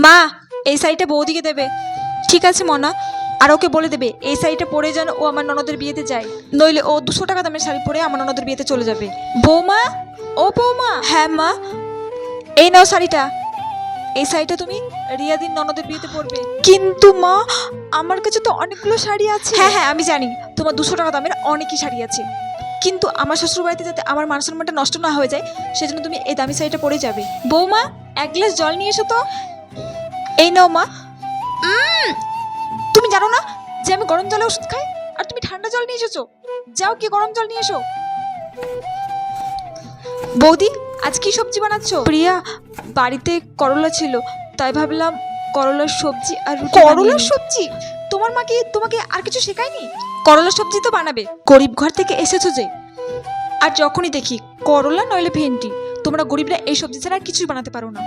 মা, এই শাড়িটা বৌদিকে দেবে। ঠিক আছে মনা, আর ওকে বলে দেবে এই শাড়িটা পরে যেন ও আমার ননদের বিয়েতে যায়, নইলে ও 200 টাকা দামের শাড়ি পরে আমার ননদের বিয়েতে চলে যাবে। বৌমা, ও বৌমা। হ্যাঁ মা, এই নাও শাড়িটা। এই শাড়িটা তুমি রিয়াদির ননদের বিয়েতে পরবে। কিন্তু মা, আমার কাছে তো অনেকগুলো শাড়ি আছে। হ্যাঁ হ্যাঁ, আমি জানি তোমার 200 টাকা দামের অনেকই শাড়ি আছে, কিন্তু আমার শ্বশুরবাড়িতে যাতে আমার মান সম্মানটা নষ্ট না হয়ে যায় সেজন্য তুমি এই দামি শাড়িটা পরে যাবে। বৌমা, এক গ্লাস জল নিয়ে এসো তো। এই নাও মা। তুমি জানো না যে আমি গরম জলে ওষুধ খাই, আর তুমি ঠান্ডা জল নিয়ে এসেছো। যাও কি গরম জল নিয়ে এসো। বৌদি, আজ কি সবজি বানাচ্ছ? প্রিয়া, বাড়িতে করলা ছিল, তাই ভাবলাম করলার সবজি আর রুটি। করলার সবজি? তোমার মা কি তোমাকে আর কিছু শেখায়নি? করলার সবজি তো বানাবে, গরিব ঘর থেকে এসেছো যে। আর যখনই দেখি করলা নইলে ভেন্ডি, তোমরা গরিবরা এই সবজি ছাড়া আর কিছুই বানাতে পারো না।